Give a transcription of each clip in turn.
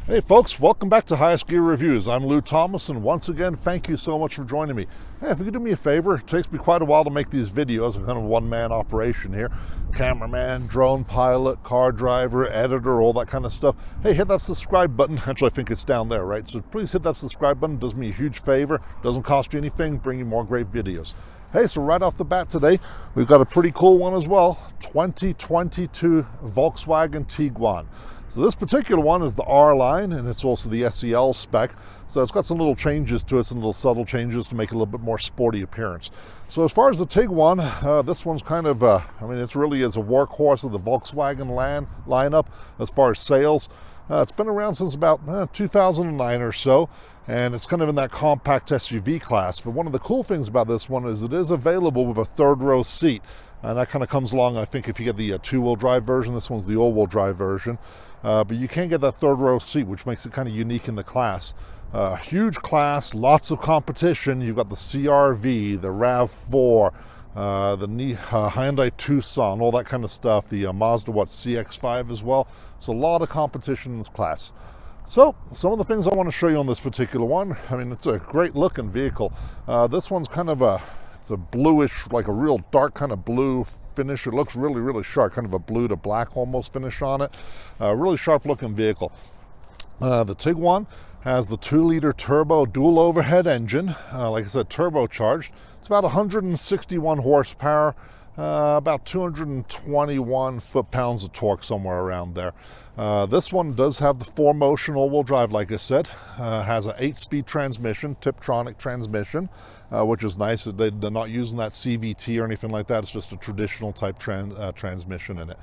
Hey folks, welcome back to Highest Gear Reviews. I'm Lou Thomas, and once again, thank you so much for joining me. Hey, if you could do me a favor, it takes me quite a while to make these videos. I'm kind of a one-man operation here. Cameraman, drone pilot, car driver, editor, all that kind of stuff. Hey, hit that subscribe button. Actually, I think it's down there, right? So please hit that subscribe button. It does me a huge favor. Doesn't cost you anything. Bring you more great videos. Hey, so right off the bat today, we've got a pretty cool one as well. 2022 Volkswagen Tiguan. So this particular one is the R-Line, and it's also the SEL spec. So it's got some little changes to it, some little subtle changes to make it a little bit more sporty appearance. So as far as the Tiguan, this one's kind of, it really is a workhorse of the Volkswagen lineup as far as sales. It's been around since about 2009 or so, and it's kind of in that compact SUV class. But one of the cool things about this one is it is available with a third row seat. And that kind of comes along, I think, if you get the two-wheel drive version. This one's the all-wheel drive version. But you can't get that third row seat, which makes it kind of unique in the class. Huge class, lots of competition. You've got the CR-V, the RAV4, the Hyundai Tucson, all that kind of stuff. The Mazda, CX-5 as well. So a lot of competition in this class. So, some of the things I want to show you on this particular one. I mean, it's a great looking vehicle. This one's kind of it's a bluish, like a real dark kind of blue finish. It looks really, really sharp, kind of a blue to black almost finish on it. Really sharp looking vehicle. The Tiguan has the 2-liter turbo dual overhead engine. Like I said, turbocharged. It's about 161 horsepower. About 221 foot-pounds of torque, somewhere around there. This one does have the 4-motion all-wheel drive, like I said. Has an 8-speed transmission, Tiptronic transmission, which is nice. They're not using that CVT or anything like that. It's just a traditional type transmission in it.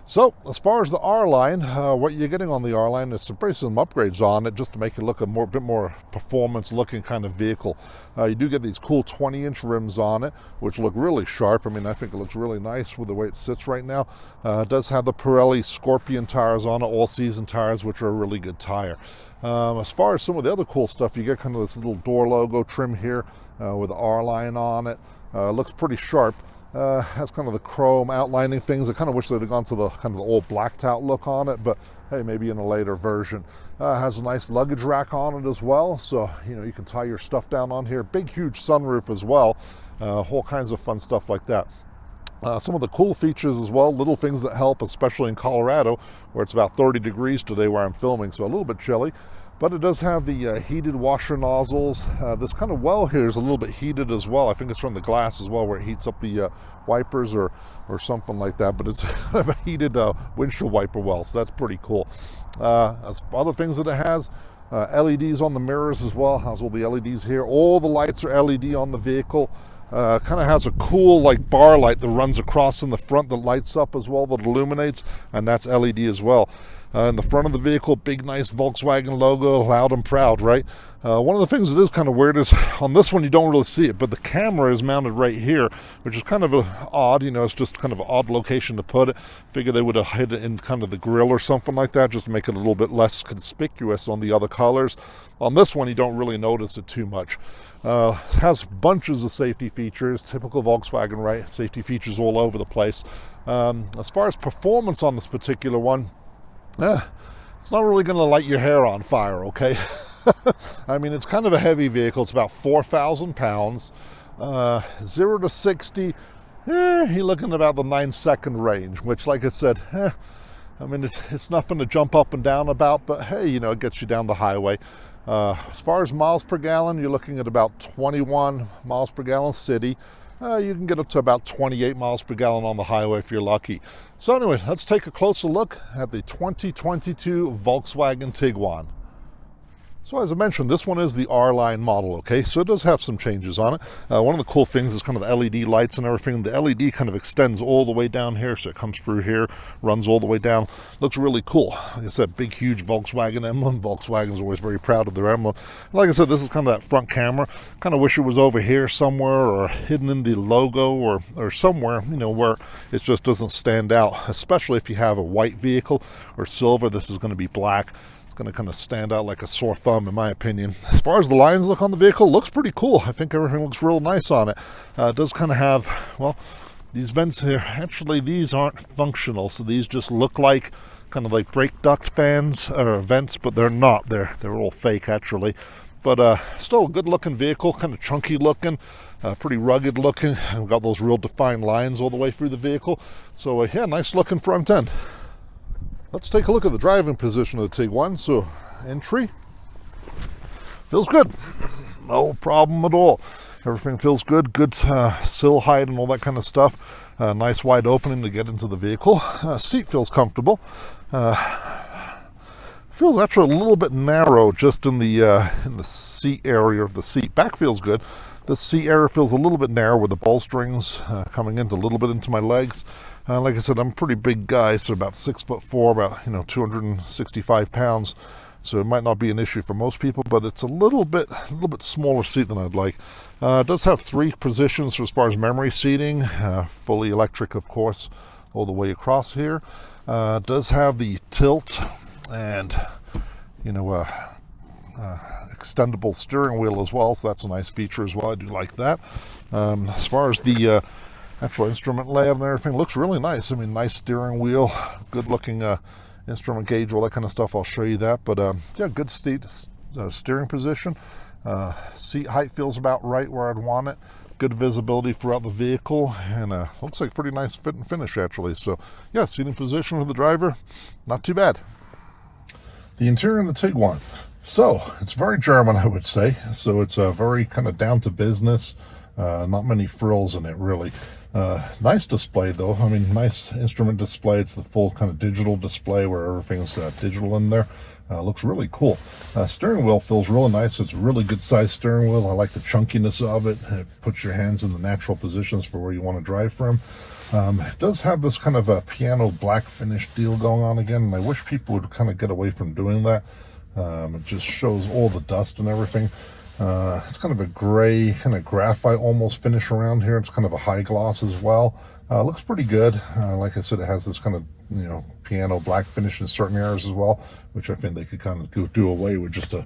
So, as far as the R-Line, what you're getting on the R-Line is some upgrades on it just to make it look a bit more performance-looking kind of vehicle. You do get these cool 20-inch rims on it, which look really sharp. I mean, I think it looks really nice with the way it sits right now. It does have the Pirelli Scorpion tires on it, all-season tires, which are a really good tire. As far as some of the other cool stuff, you get kind of this little door logo trim here with the R-Line on it. Looks pretty sharp. Has kind of the chrome outlining things. I kind of wish they'd have gone to the kind of the old blacked out look on it, but hey, maybe in a later version. Has a nice luggage rack on it as well, so you can tie your stuff down on here. Big huge sunroof as well. All kinds of fun stuff like that. Some of the cool features as well, little things that help, especially in Colorado, where it's about 30 degrees today where I'm filming, so a little bit chilly. But it does have the heated washer nozzles. This kind of well here is a little bit heated as well. I think it's from the glass as well, where it heats up the wipers or something like that. But it's kind of a heated windshield wiper well, so that's pretty cool. As other things that it has, LEDs on the mirrors as well. Has all the LEDs here. All the lights are LED on the vehicle. Kind of has a cool like bar light that runs across in the front that lights up as well, that illuminates, and that's LED as well. In the front of the vehicle, big nice Volkswagen logo, loud and proud, right? One of the things that is kind of weird is on this one you don't really see it, but the camera is mounted right here, which is kind of odd. It's just kind of an odd location to put it. Figure they would have hid it in kind of the grill or something like that, just to make it a little bit less conspicuous on the other colors. On this one, you don't really notice it too much. Has bunches of safety features, typical Volkswagen, right? Safety features all over the place. As far as performance on this particular one, it's not really going to light your hair on fire, okay? I mean, it's kind of a heavy vehicle. It's about 4,000 pounds. 0 to 60, you're looking at about the 9-second range, which, like I said, I mean, it's nothing to jump up and down about, but hey, it gets you down the highway. As far as miles per gallon, you're looking at about 21 miles per gallon city. You can get up to about 28 miles per gallon on the highway if you're lucky. So anyway, let's take a closer look at the 2022 Volkswagen Tiguan. So as I mentioned, this one is the R-Line model, okay? So it does have some changes on it. One of the cool things is kind of the LED lights and everything. The LED kind of extends all the way down here, so it comes through here, runs all the way down. Looks really cool. Like I said, big, huge Volkswagen emblem. Volkswagen's always very proud of their emblem. Like I said, this is kind of that front camera. Kind of wish it was over here somewhere or hidden in the logo or somewhere, where it just doesn't stand out, especially if you have a white vehicle or silver. This is going to be black. Going to kind of stand out like a sore thumb, in my opinion. As far as the lines look on the vehicle, looks pretty cool. I think everything looks real nice on it. It does kind of have, well, these vents here, actually these aren't functional, so these just look like kind of like brake duct fans or vents, but they're not. They're all fake actually. But still a good looking vehicle, kind of chunky looking, pretty rugged looking, and got those real defined lines all the way through the vehicle. So yeah, nice looking front end. Let's take a look at the driving position of the Tiguan. So entry feels good, no problem at all. Everything feels good, good sill height and all that kind of stuff. Nice wide opening to get into the vehicle. Seat feels comfortable. Feels actually a little bit narrow just in the seat area of the seat. Back feels good. The seat area feels a little bit narrow with the bolsterings coming into a little bit into my legs. Like I said, I'm a pretty big guy, so about 6'4", about 265 pounds. So it might not be an issue for most people, but it's a little bit smaller seat than I'd like. It does have 3 positions as far as memory seating, fully electric, of course, all the way across here. It does have the tilt and extendable steering wheel as well, so that's a nice feature as well. I do like that. As far as the actual instrument layout and everything, looks really nice. I mean, nice steering wheel, good looking instrument gauge, all that kind of stuff. I'll show you that. But yeah, good steering position. Seat height feels about right where I'd want it. Good visibility throughout the vehicle, and looks like pretty nice fit and finish actually. So yeah, seating position for the driver, not too bad. The interior of the Tiguan. So it's very German, I would say. So it's a very kind of down to business. Not many frills in it really. Nice display though. I mean, nice instrument display. It's the full kind of digital display where everything's digital in there. Looks really cool. Steering wheel feels really nice. It's a really good size steering wheel. I like the chunkiness of it. It puts your hands in the natural positions for where you want to drive from. It does have this kind of a piano black finish deal going on again, and I wish people would kind of get away from doing that. It just shows all the dust and everything. It's kind of a gray, kind of graphite almost finish around here. It's kind of a high gloss as well. Looks pretty good. Like I said, it has this kind of piano black finish in certain areas as well, which I think they could kind of do away with just to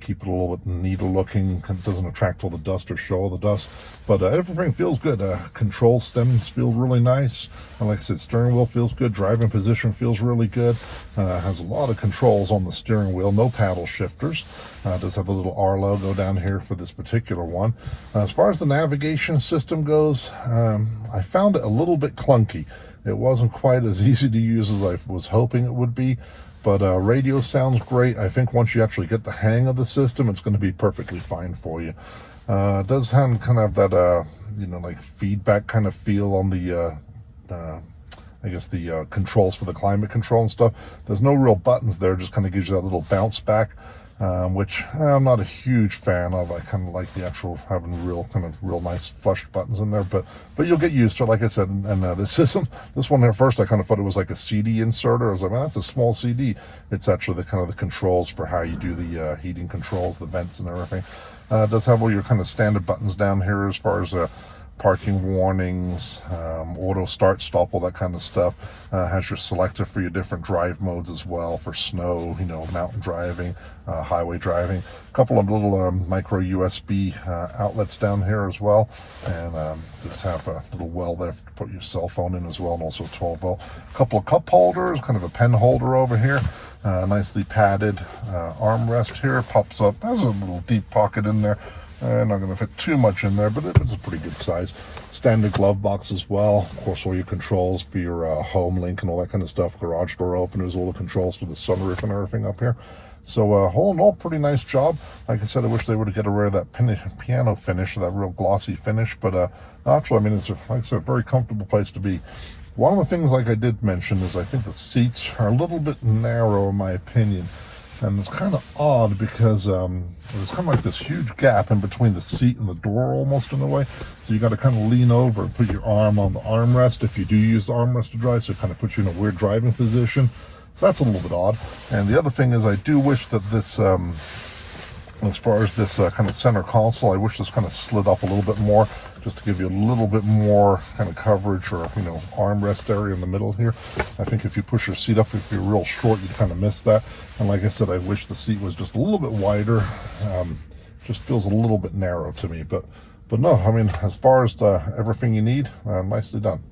keep it a little bit neater looking. It doesn't attract all the dust or show all the dust, but everything feels good. Control stems feel really nice. And like I said, steering wheel feels good. Driving position feels really good. Has a lot of controls on the steering wheel. No paddle shifters. Does have a little R logo down here for this particular one. As far as the navigation system goes, I found it a little bit clunky. It wasn't quite as easy to use as I was hoping it would be. But radio sounds great. I think once you actually get the hang of the system, it's going to be perfectly fine for you. It does have kind of that, like feedback kind of feel on the, I guess the controls for the climate control and stuff. There's no real buttons there, just kind of gives you that little bounce back, which I'm not a huge fan of. I kind of like the actual having real nice flush buttons in there, but you'll get used to it. Like I said, and this one here first, I kind of thought it was like a CD inserter. I was like, man, that's a small CD. It's actually the controls for how you do the heating controls, the vents and everything. It does have all your kind of standard buttons down here as far as parking warnings, auto start, stop, all that kind of stuff. Has your selector for your different drive modes as well, for snow, mountain driving, highway driving. A couple of little micro USB outlets down here as well, and just have a little well there to put your cell phone in as well, and also 12 volt. A couple of cup holders, kind of a pen holder over here. Nicely padded armrest here, pops up, has a little deep pocket in there. Not going to fit too much in there, but it's a pretty good size. Standard glove box as well. Of course, all your controls for your home link and all that kind of stuff. Garage door openers, all the controls for the sunroof and everything up here. So all in all, pretty nice job. Like I said, I wish they would get rid of that piano finish, that real glossy finish. But actually, I mean, it's like I said, a very comfortable place to be. One of the things, like I did mention, is I think the seats are a little bit narrow, in my opinion. And it's kind of odd because there's kind of like this huge gap in between the seat and the door almost in a way. So you got to kind of lean over and put your arm on the armrest if you do use the armrest to drive. So it kind of puts you in a weird driving position. So that's a little bit odd. And the other thing is I do wish that this, as far as this kind of center console, I wish this kind of slid up a little bit more, just to give you a little bit more kind of coverage or, armrest area in the middle here. I think if you push your seat up, if you're real short, you'd kind of miss that. And like I said, I wish the seat was just a little bit wider. Just feels a little bit narrow to me. But no, I mean, as far as everything you need, nicely done.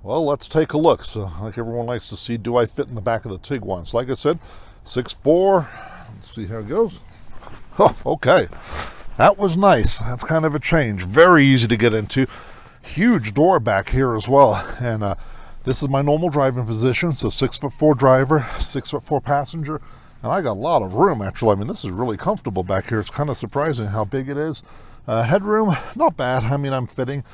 Well, let's take a look. So, like everyone likes to see, do I fit in the back of the Tiguan? So, like I said, 6'4". Let's see how it goes. Oh, okay. That was nice. That's kind of a change. Very easy to get into. Huge door back here as well. And this is my normal driving position. So 6'4" driver, 6'4" passenger. And I got a lot of room, actually. I mean, this is really comfortable back here. It's kind of surprising how big it is. Headroom, not bad. I mean, I'm fitting.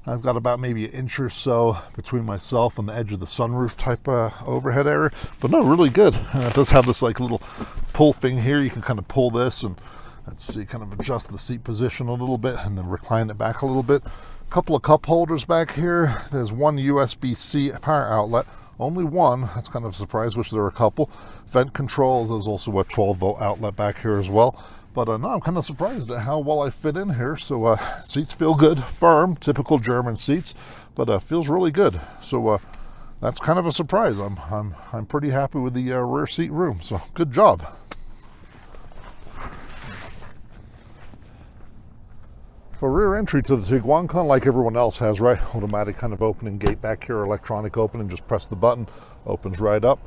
I've got about maybe an inch or so between myself and the edge of the sunroof type overhead area. But no, really good. It does have this like little pull thing here. You can kind of pull this and let's see, kind of adjust the seat position a little bit and then recline it back a little bit. A couple of cup holders back here. There's one USB-C power outlet. Only one. That's kind of a surprise. Wish there were a couple. Vent controls. There's also a 12-volt outlet back here as well. But no, I'm kind of surprised at how well I fit in here. So seats feel good, firm, typical German seats, but feels really good. So that's kind of a surprise. I'm pretty happy with the rear seat room. So good job. For rear entry to the Tiguan, kind of like everyone else has, right? Automatic kind of opening gate back here, electronic opening. Just press the button, opens right up.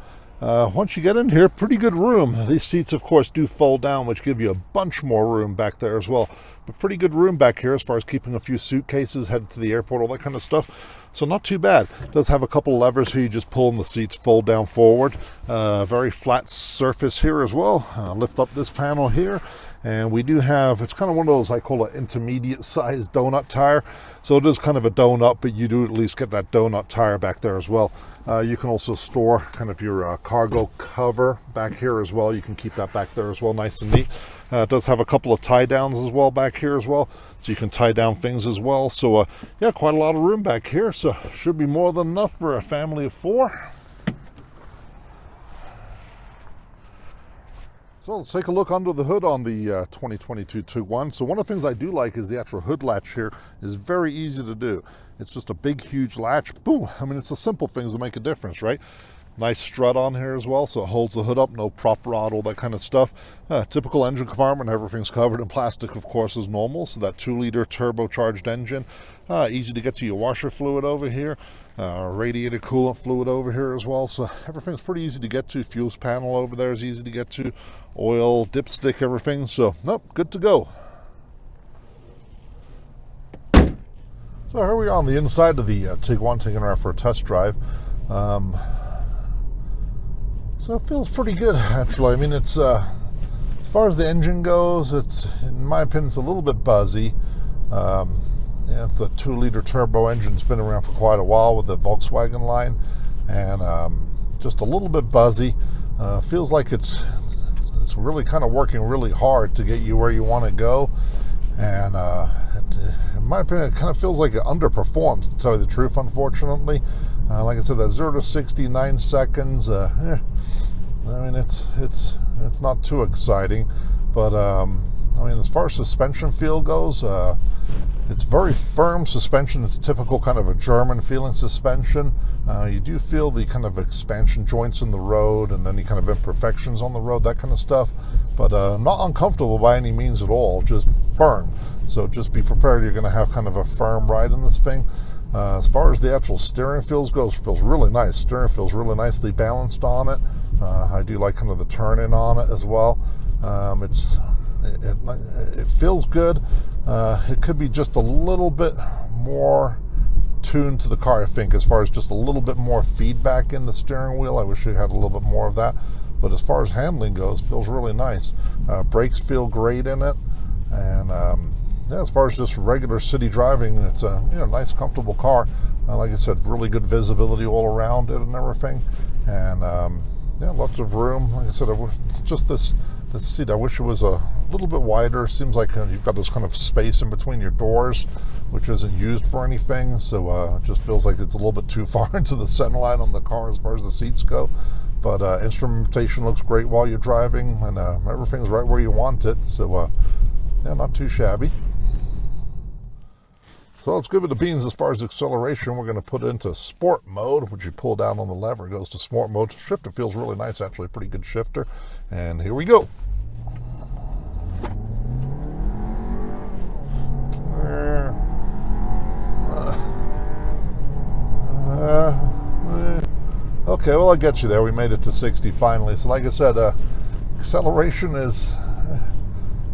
Once you get in here, pretty good room. These seats, of course, do fold down, which give you a bunch more room back there as well. But pretty good room back here as far as keeping a few suitcases, headed to the airport, all that kind of stuff. So not too bad. It does have a couple of levers here. You just pull and the seats fold down forward. Very flat surface here as well. Lift up this panel here. And we do have, it's kind of one of those, I call it intermediate sized donut tire. So it is kind of a donut, but you do at least get that donut tire back there as well. You can also store kind of your cargo cover back here as well. You can keep that back there as well, nice and neat. It does have a couple of tie downs as well back here as well. So you can tie down things as well. So yeah, quite a lot of room back here. So should be more than enough for a family of 4. So let's take a look under the hood on the 2022 Tiguan. So one of the things I do like is the actual hood latch here is very easy to do. It's just a big, huge latch. Boom. I mean, it's the simple things that make a difference, right? Nice strut on here as well, so it holds the hood up, no prop rod, all that kind of stuff. Typical engine compartment, everything's covered in plastic, of course, as normal. So that 2-liter turbocharged engine. Easy to get to your washer fluid over here. Radiator coolant fluid over here as well. So everything's pretty easy to get to. Fuels panel over there is easy to get to. Oil, dipstick, everything. So, nope, good to go. So here we are on the inside of the Tiguan, taking her out for a test drive. So it feels pretty good, actually. I mean, it's as far as the engine goes, it's, in my opinion, it's a little bit buzzy. Yeah, it's the 2-liter turbo engine. It's been around for quite a while with the Volkswagen line, and just a little bit buzzy. Feels like it's really kind of working really hard to get you where you want to go, and in my opinion, it kind of feels like it underperforms, to tell you the truth, unfortunately. Like I said, that 0 to 60, 9 seconds. I mean, it's not too exciting, but I mean, as far as suspension feel goes, it's very firm suspension. It's typical kind of a German feeling suspension. You do feel the kind of expansion joints in the road and any kind of imperfections on the road, that kind of stuff, but not uncomfortable by any means at all, just firm. So just be prepared, you're going to have kind of a firm ride in this thing. As far as the actual steering feels really nice. Steering feels really nicely balanced on it. I do like kind of the turn-in on it as well. It feels good. It could be just a little bit more tuned to the car, I think, as far as just a little bit more feedback in the steering wheel. I wish it had a little bit more of that. But as far as handling goes, feels really nice. Brakes feel great in it. And yeah, as far as just regular city driving, it's a nice, comfortable car. Like I said, really good visibility all around it and everything. And yeah, lots of room. Like I said, it's just this seat. I wish it was a little bit wider. Seems like you've got this kind of space in between your doors, which isn't used for anything. So it just feels like it's a little bit too far into the center line on the car as far as the seats go. But instrumentation looks great while you're driving, and everything's right where you want it. So yeah, not too shabby. So let's give it the beans as far as acceleration. We're going to put it into sport mode, which you pull down on the lever, it goes to sport mode. Shifter feels really nice, actually, pretty good shifter. And here we go. Okay, well, I get you there. We made it to 60 finally. So like I said, acceleration is,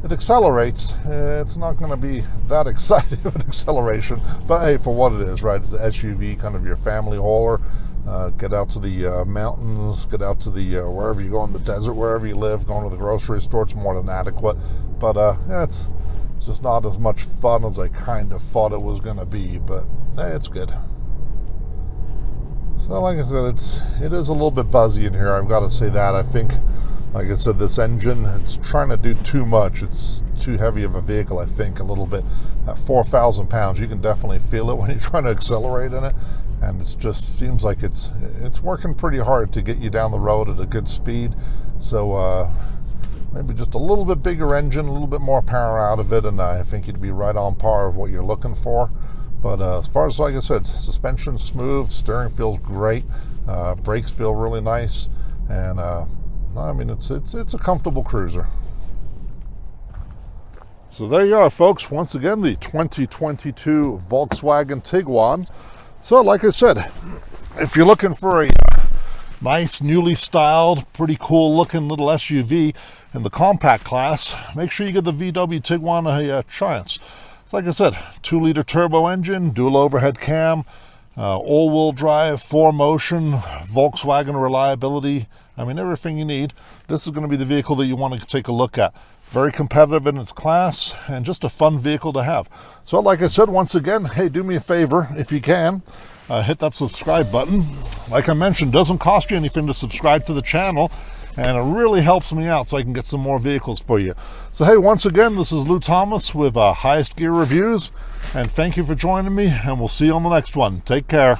it accelerates. It's not going to be that exciting of an acceleration, but hey, for what it is, right? It's an SUV, kind of your family hauler. Get out to the mountains, get out to the wherever you go in the desert, wherever you live, going to the grocery store, it's more than adequate. But yeah, it's just not as much fun as I kind of thought it was going to be, but hey, it's good. So like I said, it is a little bit buzzy in here, I've got to say that. I think, like I said, this engine, it's trying to do too much. It's too heavy of a vehicle, I think, a little bit. At 4,000 pounds, you can definitely feel it when you're trying to accelerate in it. And it just seems like it's working pretty hard to get you down the road at a good speed. So maybe just a little bit bigger engine, a little bit more power out of it, and I think you'd be right on par of what you're looking for. But as far as, like I said, suspension smooth, steering feels great, brakes feel really nice, and I mean, it's a comfortable cruiser. So there you are, folks. Once again, the 2022 Volkswagen Tiguan. So like I said, if you're looking for a nice, newly styled, pretty cool looking little SUV in the compact class, make sure you give the VW Tiguan a chance. So like I said, 2-liter turbo engine, dual overhead cam, all-wheel drive, 4-motion, Volkswagen reliability. I mean, everything you need. This is going to be the vehicle that you want to take a look at. Very competitive in its class, and just a fun vehicle to have. So like I said, once again, hey, do me a favor, if you can, hit that subscribe button. Like I mentioned, doesn't cost you anything to subscribe to the channel, and it really helps me out so I can get some more vehicles for you. So hey, once again, this is Lou Thomas with Highest Gear Reviews, and thank you for joining me, and we'll see you on the next one. Take care.